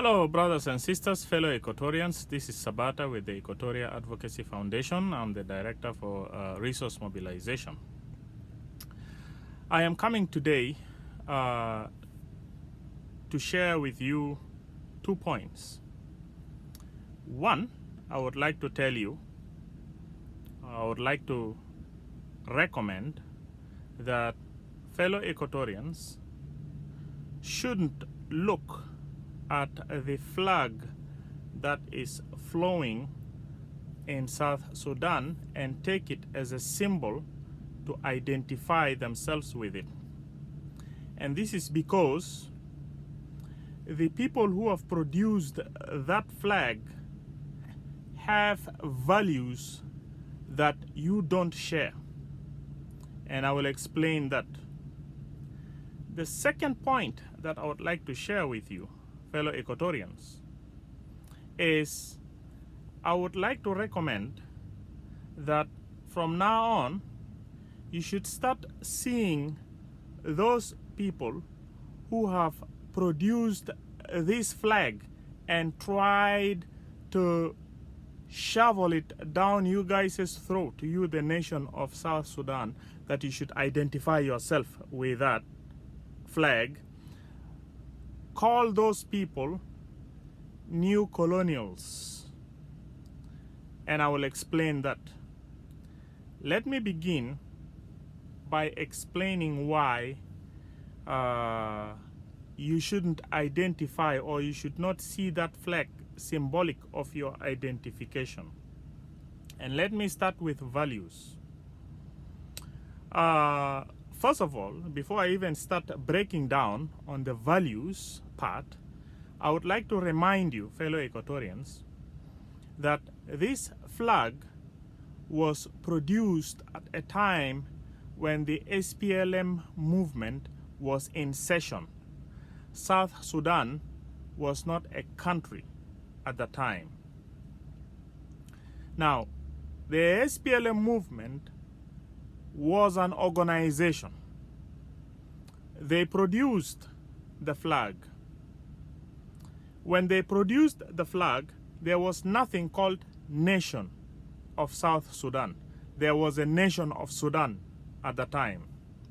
Hello, brothers and sisters, fellow Equatorians. This is Sabata with the Equatoria Advocacy Foundation. I'm the Director for Resource Mobilization. I am coming today to share with you 2 points. One, I would like to tell you, I would like to recommend that fellow Equatorians shouldn't look at the flag that is flowing in South Sudan and take it as a symbol to identify themselves with it. And this is because the people who have produced that flag have values that you don't share. And I will explain that. The second point that I would like to share with you, fellow Equatorians, is I would like to recommend that from now on you should start seeing those people who have produced this flag and tried to shovel it down you guys' throat, you the nation of South Sudan, that you should identify yourself with that flag. Call those people new colonials, and I will explain that. Let me begin by explaining why you shouldn't identify, or you should not see that flag symbolic of your identification. And let me start with values. First of all, before I even start breaking down on the values part, I would like to remind you, fellow Equatorians, that this flag was produced at a time when the SPLM movement was in session. South Sudan was not a country at the time. Now, the SPLM movement was an organization. They produced the flag. When they produced the flag, there was nothing called nation of South Sudan. There was a nation of Sudan at the time,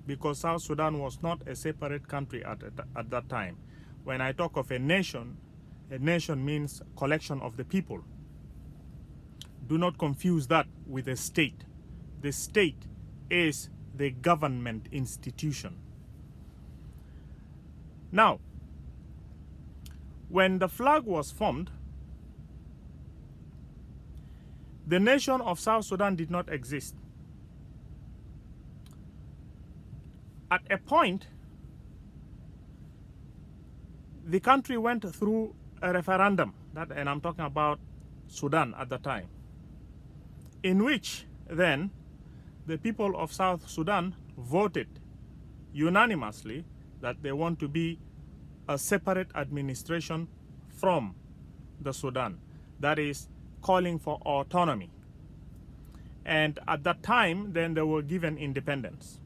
because South Sudan was not a separate country at that time. When I talk of a nation means collection of the people. Do not confuse that with a state. The state is the government institution. Now, when the flag was formed, the nation of South Sudan did not exist. At a point, the country went through a referendum, and I'm talking about Sudan at the time, in which then the people of South Sudan voted unanimously that they want to be a separate administration from the Sudan, that is calling for autonomy. And at that time, then they were given independence.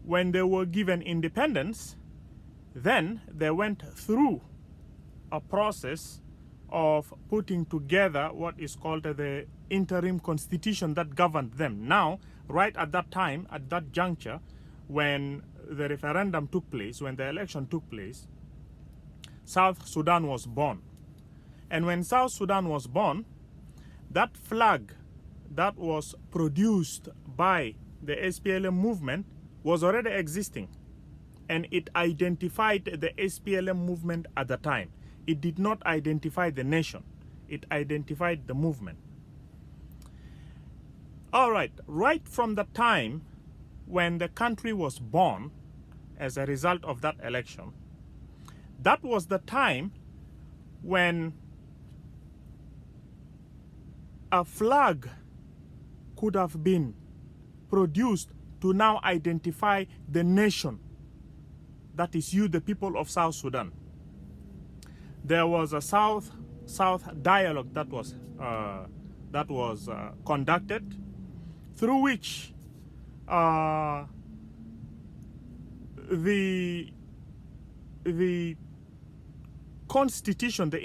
When they were given independence, then they went through a process of putting together what is called the interim constitution that governed them. Now, right at that time, at that juncture, when the referendum took place, when the election took place, South Sudan was born. And when South Sudan was born, that flag that was produced by the SPLM movement was already existing. And it identified the SPLM movement at the time. It did not identify the nation. It identified the movement. All right, right from the time when the country was born as a result of that election, that was the time when a flag could have been produced to now identify the nation, that is you, the people of South Sudan. There was a South dialogue that was conducted, through which the constitution, the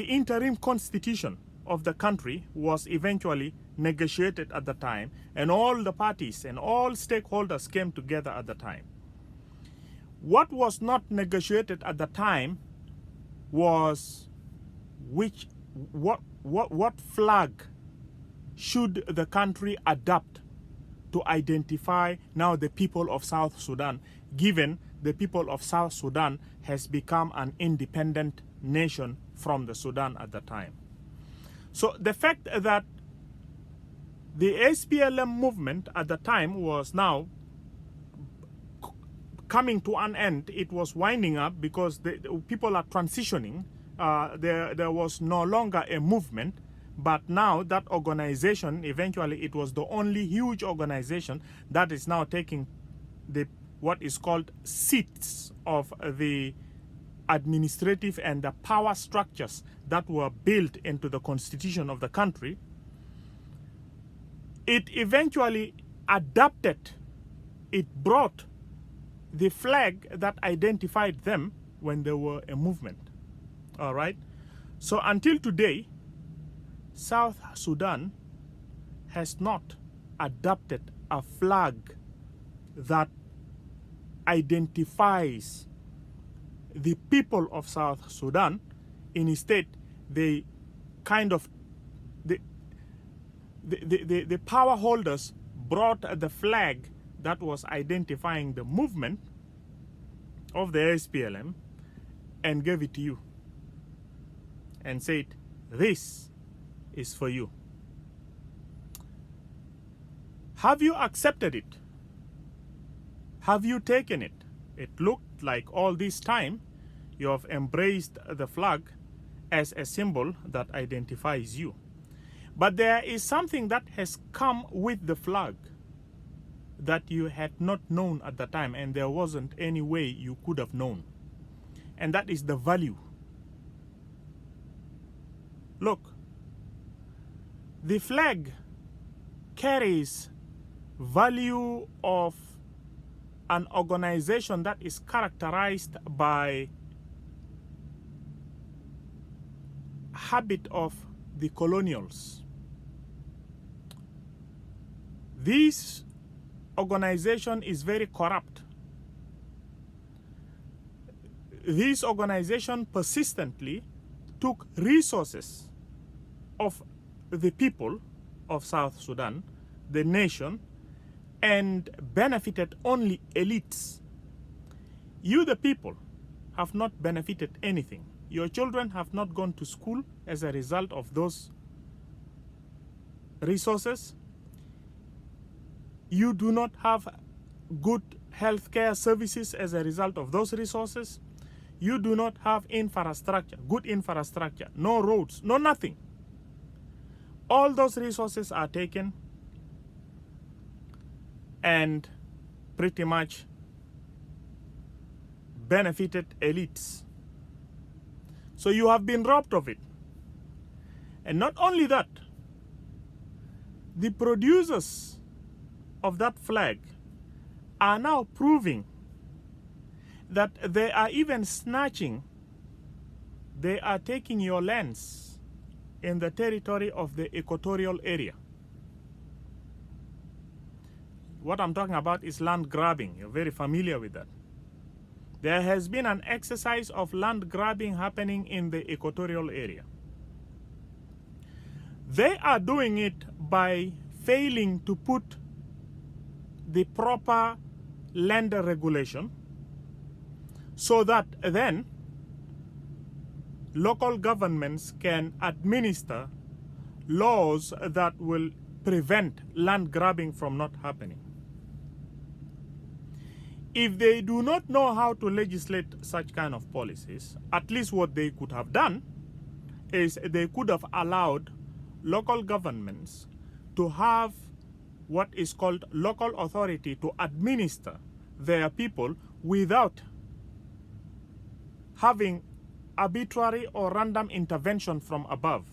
interim constitution of the country was eventually negotiated at the time, and all the parties and all stakeholders came together at the time. What was not negotiated at the time was what flag should the country adopt to identify now the people of South Sudan, given the people of South Sudan has become an independent nation from the Sudan at the time. So the fact that the SPLM movement at the time was now coming to an end, it was winding up because the people are transitioning. There was no longer a movement, but now that organization, eventually it was the only huge organization that is now taking what is called seats of the administrative and the power structures that were built into the constitution of the country. It eventually adapted, it brought the flag that identified them when they were a movement. All right. So until today, South Sudan has not adopted a flag that identifies the people of South Sudan. Instead, they kind of the power holders brought the flag that was identifying the movement of the SPLM and gave it to you and said, this is for you. Have you accepted it? Have you taken it? It looked like all this time you have embraced the flag as a symbol that identifies you. But there is something that has come with the flag that you had not known at the time, and there wasn't any way you could have known. And that is the value. Look, the flag carries value of an organization that is characterized by habit of the colonials. This organization is very corrupt. This organization persistently took resources of the people of South Sudan, the nation, and benefited only elites. You, the people, have not benefited anything. Your children have not gone to school as a result of those resources. You do not have good healthcare services as a result of those resources. You do not have infrastructure, good infrastructure, no roads, no nothing. All those resources are taken and pretty much benefited elites. So you have been robbed of it. And not only that, the producers of that flag are now proving that they are even snatching, they are taking your lands in the territory of the equatorial area. What I'm talking about is land grabbing. You're very familiar with that. There has been an exercise of land grabbing happening in the equatorial area. They are doing it by failing to put the proper land regulation so that then local governments can administer laws that will prevent land grabbing from not happening. If they do not know how to legislate such kind of policies, at least what they could have done is they could have allowed local governments to have what is called local authority to administer their people without having arbitrary or random intervention from above.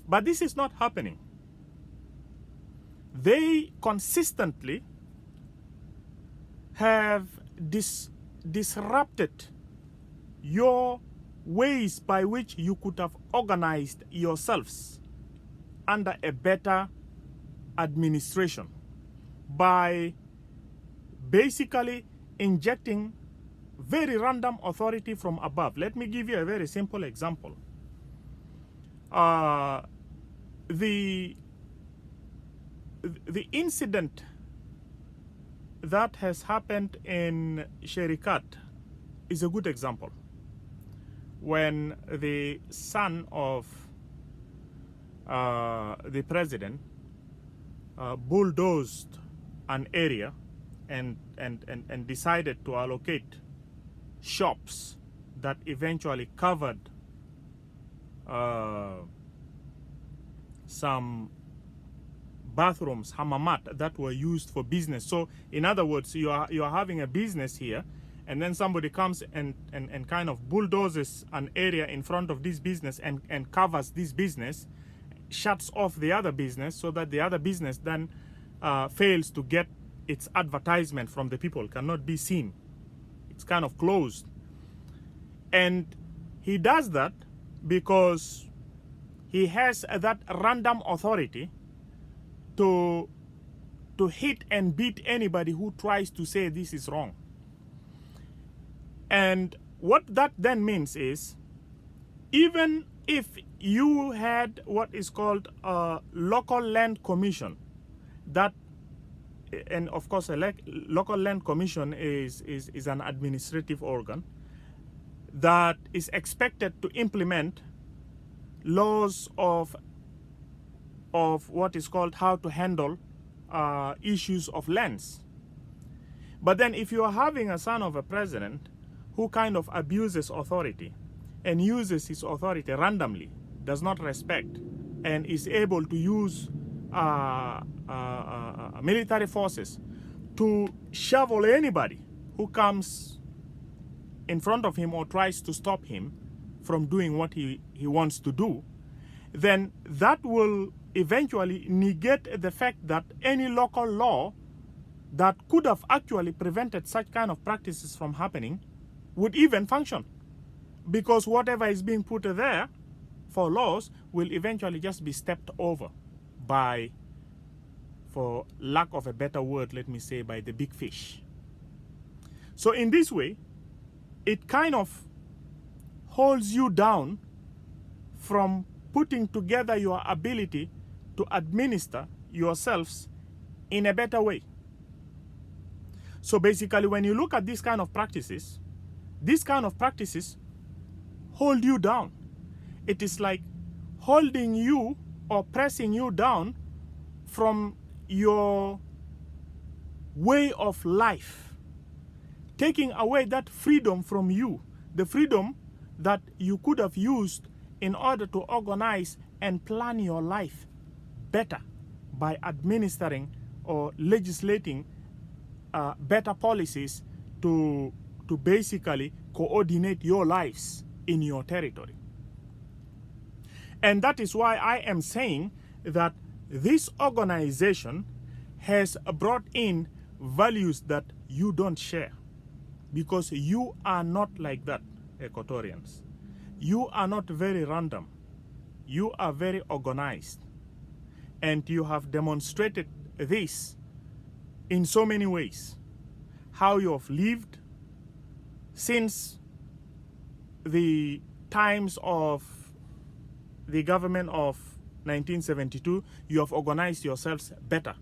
But this is not happening. They consistently have disrupted your ways by which you could have organized yourselves under a better administration by basically injecting very random authority from above. Let me give you a very simple example. The incident that has happened in Sherikat is a good example. When the son of the president bulldozed an area and decided to allocate shops that eventually covered some bathrooms, hamamat, that were used for business. So in other words, you are having a business here, and then somebody comes and kind of bulldozes an area in front of this business and covers this business, shuts off the other business, so that the other business then fails to get its advertisement from the people, cannot be seen. It's kind of closed. And he does that because he has that random authority to hit and beat anybody who tries to say this is wrong. And what that then means is, even if you had what is called a local land commission, that, and of course a local land commission is an administrative organ that is expected to implement laws of what is called how to handle issues of lands. But then if you are having a son of a president who kind of abuses authority and uses his authority randomly, does not respect, and is able to use military forces to shovel anybody who comes in front of him or tries to stop him from doing what he wants to do, then that will eventually negate the fact that any local law that could have actually prevented such kind of practices from happening would even function. Because whatever is being put there for laws will eventually just be stepped over by, for lack of a better word, let me say, by the big fish. So in this way, it kind of holds you down from putting together your ability to administer yourselves in a better way. So basically, when you look at these kind of practices hold you down. It is like holding you or pressing you down from your way of life, taking away that freedom from you, the freedom that you could have used in order to organize and plan your life better by administering or legislating better policies to basically coordinate your lives in your territory. And that is why I am saying that this organization has brought in values that you don't share, because you are not like that, Equatorians. You are not very random. You are very organized. And you have demonstrated this in so many ways. How you have lived since the times of the government of 1972, you have organized yourselves better.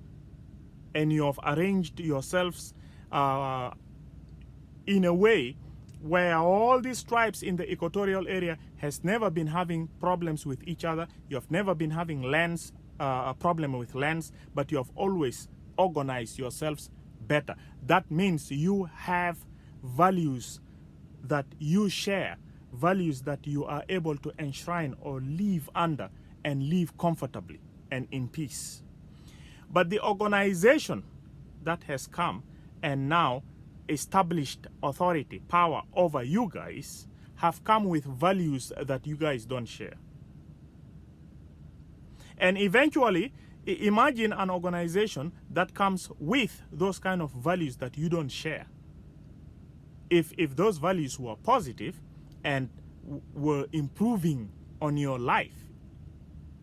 And you have arranged yourselves in a way where all these tribes in the equatorial area has never been having problems with each other. You have never been having lands, a problem with lands, but you have always organized yourselves better. That means you have values that you share, values that you are able to enshrine or live under and live comfortably and in peace. But the organization that has come and now established authority, power over you guys, have come with values that you guys don't share. And eventually, imagine an organization that comes with those kind of values that you don't share. if those values were positive and were improving on your life,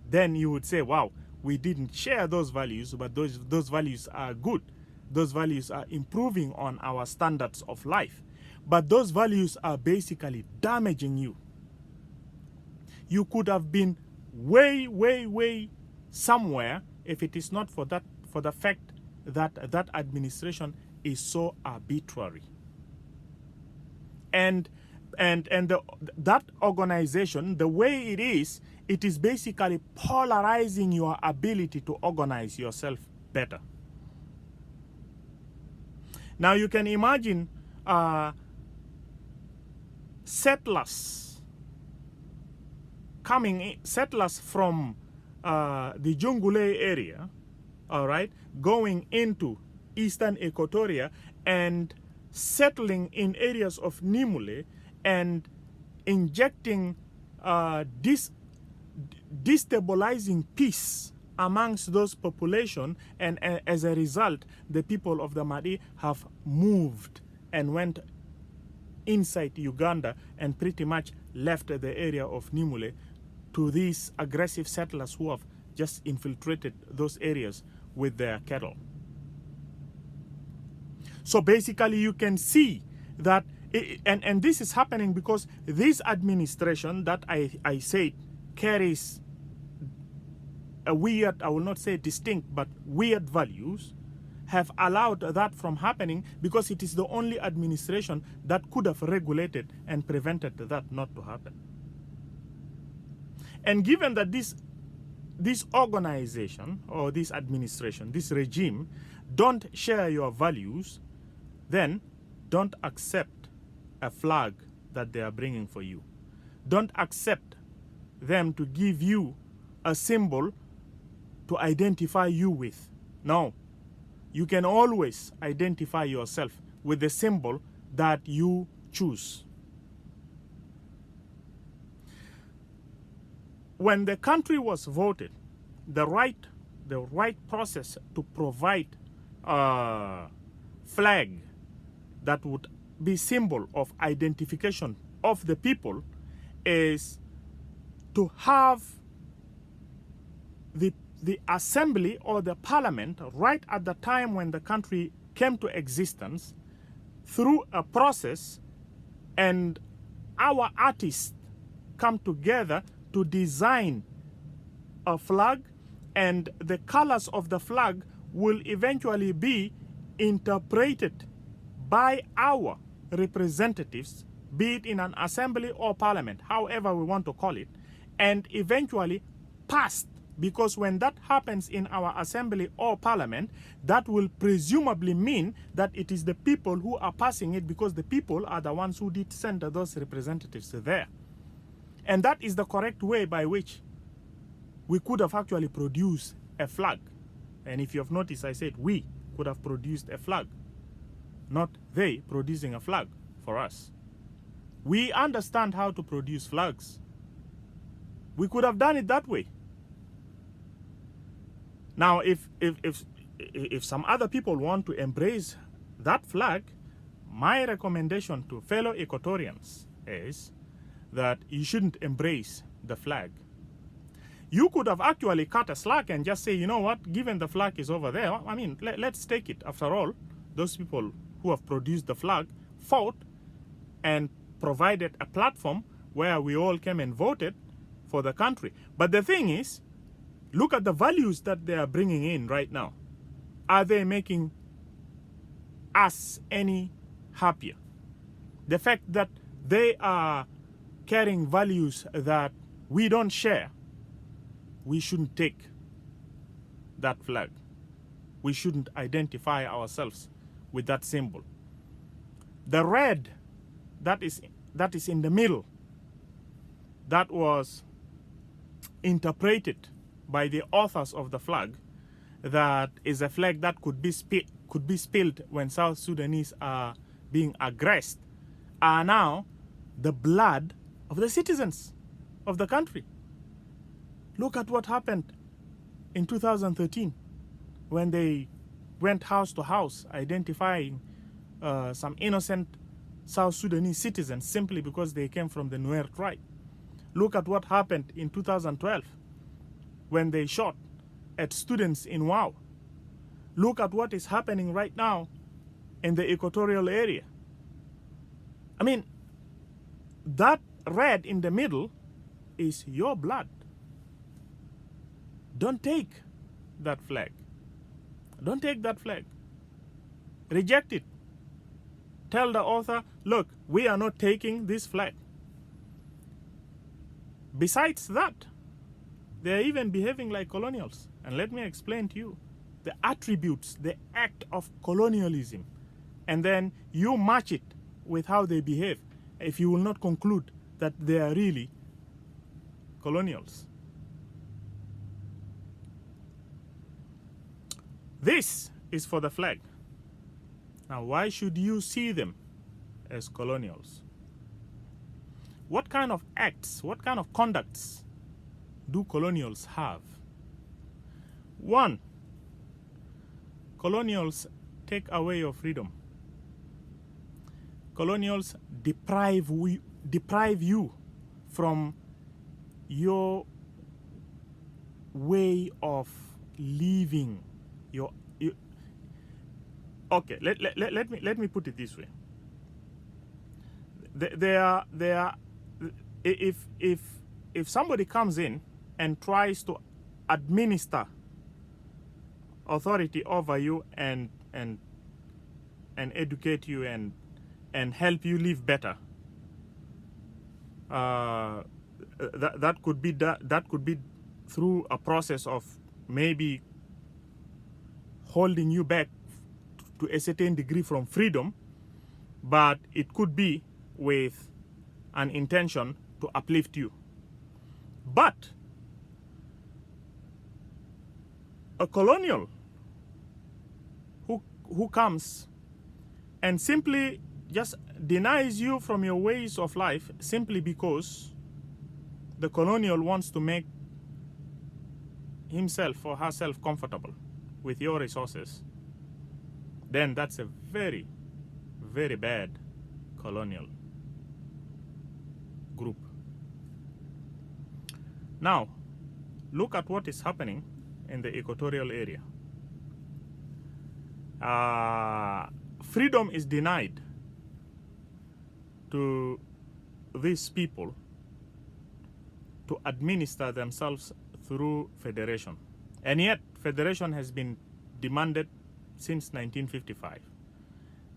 then you would say, wow, we didn't share those values, but those values are good. Those values are improving on our standards of life. But those values are basically damaging you. You could have been way, way, way somewhere if it is not for the fact that that administration is so arbitrary. And that organization, the way it is basically polarizing your ability to organize yourself better. Now you can imagine settlers from the Jungule area, all right, going into eastern Equatoria and settling in areas of Nimule and injecting destabilizing peace amongst those population, and as a result, the people of the Madi have moved and went inside Uganda and pretty much left the area of Nimule to these aggressive settlers who have just infiltrated those areas with their cattle. So basically you can see that, and this is happening because this administration that I said carries a weird, I will not say distinct, but weird values, have allowed that from happening because it is the only administration that could have regulated and prevented that not to happen. And given that this organization or this administration, this regime, don't share your values, then don't accept a flag that they are bringing for you. Don't accept them to give you a symbol to identify you with. No. You can always identify yourself with the symbol that you choose. When the country was voted, the right process to provide a flag that would be symbol of identification of the people is to have the assembly or the parliament right at the time when the country came to existence through a process, and our artists come together to design a flag, and the colors of the flag will eventually be interpreted by our representatives, be it in an assembly or parliament, however we want to call it, and eventually passed. Because when that happens in our assembly or parliament, that will presumably mean that it is the people who are passing it, because the people are the ones who did send those representatives there. And that is the correct way by which we could have actually produced a flag. And if you have noticed, I said we could have produced a flag, not they producing a flag for us. We understand how to produce flags. We could have done it that way. Now, if some other people want to embrace that flag, my recommendation to fellow Equatorians is that you shouldn't embrace the flag. You could have actually cut a slack and just say, you know what, given the flag is over there, I mean, let's take it. After all, those people who have produced the flag fought and provided a platform where we all came and voted for the country. But the thing is, look at the values that they are bringing in right now. Are they making us any happier? The fact that they are carrying values that we don't share, we shouldn't take that flag. We shouldn't identify ourselves with that symbol. The red that is in the middle, that was interpreted by the authors of the flag, that is a flag that could be spilled when South Sudanese are being aggressed, are now the blood of the citizens of the country. Look at what happened in 2013 when they went house to house identifying some innocent South Sudanese citizens simply because they came from the Nuer tribe. Look at what happened in 2012 when they shot at students in Wau. Look at what is happening right now in the equatorial area. I mean, that red in the middle is your blood. Don't take that flag. Don't take that flag. Reject it. Tell the author, look, we are not taking this flag. Besides that, they are even behaving like colonials. And let me explain to you the attributes, the act of colonialism. And then you match it with how they behave, if you will not conclude that they are really colonials. This is for the flag. Now, why should you see them as colonials? What kind of acts, what kind of conducts do colonials have? One, colonials take away your freedom. Colonials deprive you from your way of living. Okay, let me put it this way. If somebody comes in and tries to administer authority over you and educate you and help you live better, that could be through a process of maybe holding you back to a certain degree from freedom, but it could be with an intention to uplift you. But a colonial who comes and simply just denies you from your ways of life simply because the colonial wants to make himself or herself comfortable with your resources, then that's a very, very bad colonial group. Now, look at what is happening in the equatorial area. Freedom is denied to these people to administer themselves through federation. And yet, federation has been demanded since 1955.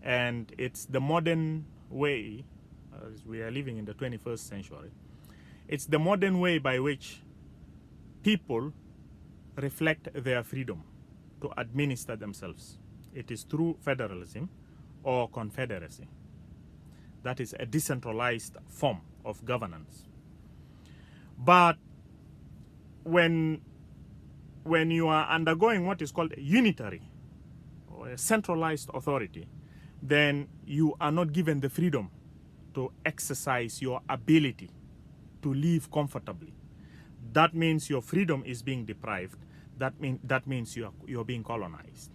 And it's the modern way, as we are living in the 21st century, it's the modern way by which people reflect their freedom to administer themselves. It is through federalism or confederacy. That is a decentralized form of governance. But when you are undergoing what is called a unitary or a centralized authority, then you are not given the freedom to exercise your ability to live comfortably. That means your freedom is being deprived. That means you're being colonized.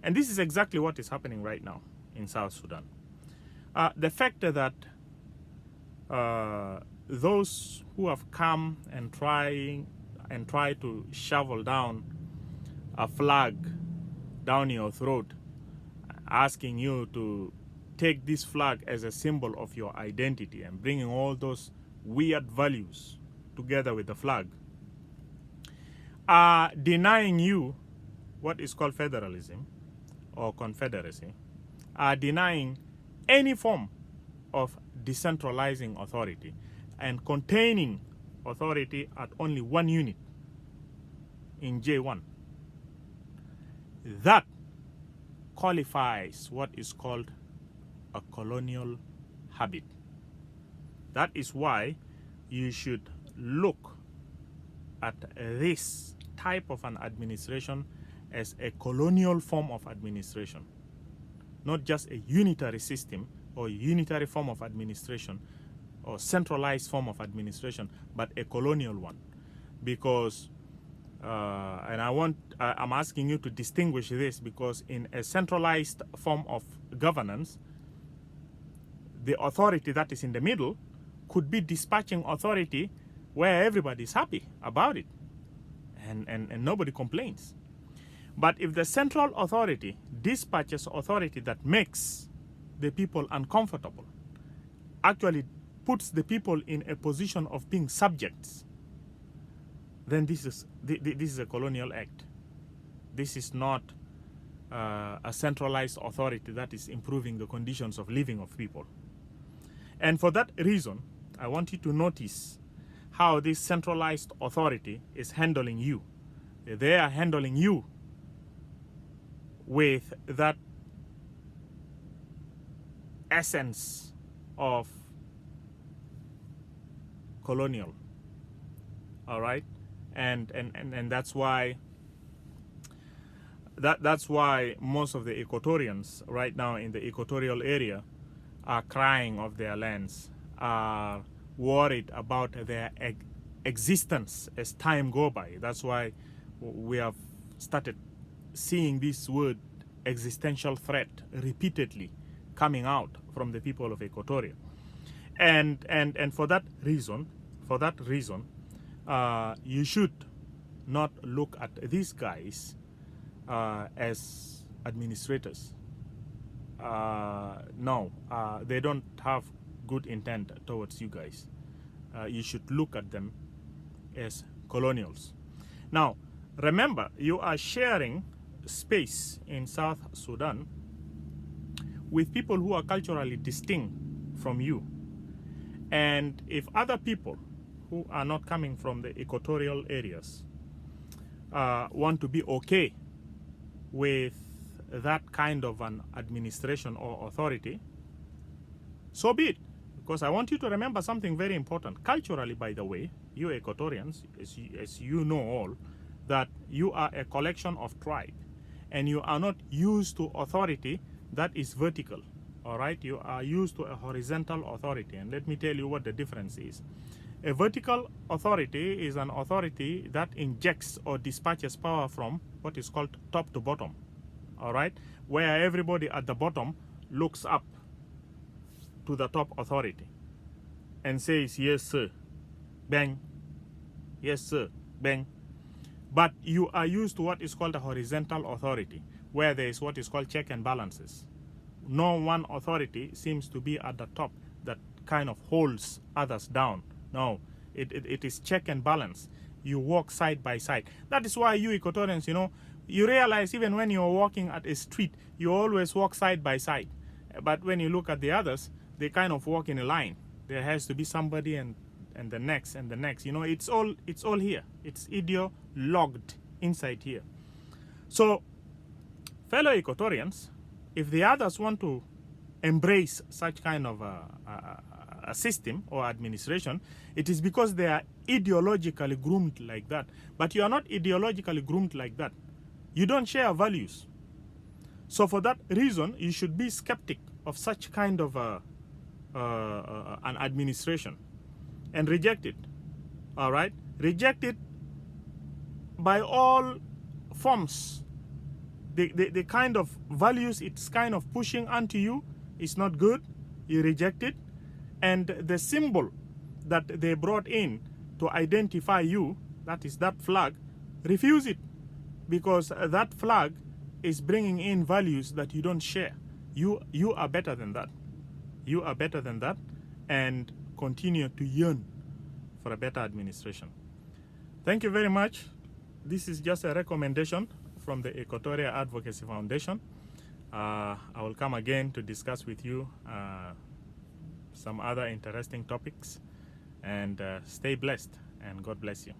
And this is exactly what is happening right now in South Sudan. The fact that those who have come and try to shovel down a flag down your throat, asking you to take this flag as a symbol of your identity and bringing all those weird values together with the flag, are denying you what is called federalism or confederacy, are denying any form of decentralizing authority and containing authority at only one unit in J1. That qualifies what is called a colonial habit. That is why you should look at this type of an administration as a colonial form of administration, not just a unitary system or unitary form of administration or centralized form of administration, but a colonial one. Because, and I'm asking you to distinguish this, because in a centralized form of governance, the authority that is in the middle could be dispatching authority where everybody is happy about it and nobody complains. But if the central authority dispatches authority that makes the people uncomfortable, actually puts the people in a position of being subjects, then this is a colonial act. This is not a centralized authority that is improving the conditions of living of people. And for that reason, I want you to notice how this centralized authority is handling you. They are handling you with that essence of colonial. All right? And that's why that's why most of the Equatorians right now in the equatorial area are crying of their lands, are worried about their existence as time go by. That's why we have started seeing this word existential threat repeatedly coming out from the people of Equatoria. And for that reason, you should not look at these guys as administrators. No, they don't have good intent towards you guys. You should look at them as colonials. Now, remember, you are sharing space in South Sudan with people who are culturally distinct from you. And if other people who are not coming from the equatorial areas want to be okay with that kind of an administration or authority, so be it. Because I want you to remember something very important. Culturally, by the way, you Equatorians, as you know all, that you are a collection of tribe, and you are not used to authority that is vertical. All right, you are used to a horizontal authority, and let me tell you what the difference is. A vertical authority is an authority that injects or dispatches power from what is called top to bottom. All right, where everybody at the bottom looks up to the top authority and says, yes sir, bang, yes sir, bang. But you are used to what is called a horizontal authority, where there is what is called check and balances. No one authority seems to be at the top that kind of holds others down. No, it is check and balance. You walk side by side. That is why you Equatorians, you know, you realize even when you're walking at a street, you always walk side by side. But when you look at the others, they kind of walk in a line. There has to be somebody and the next and the next. You know, it's all here. It's ideologued inside here. So, fellow Equatorians, if the others want to embrace such kind of a system or administration, it is because they are ideologically groomed like that. But you are not ideologically groomed like that. You don't share values. So for that reason, you should be skeptic of such kind of an administration and reject it. All right? Reject it by all forms. The kind of values it's kind of pushing onto you is not good. You reject it. And the symbol that they brought in to identify you, that is that flag, refuse it. Because that flag is bringing in values that you don't share. You are better than that. You are better than that, and continue to yearn for a better administration. Thank you very much. This is just a recommendation from the Equatorial Advocacy Foundation. I will come again to discuss with you some other interesting topics, and stay blessed, and God bless you.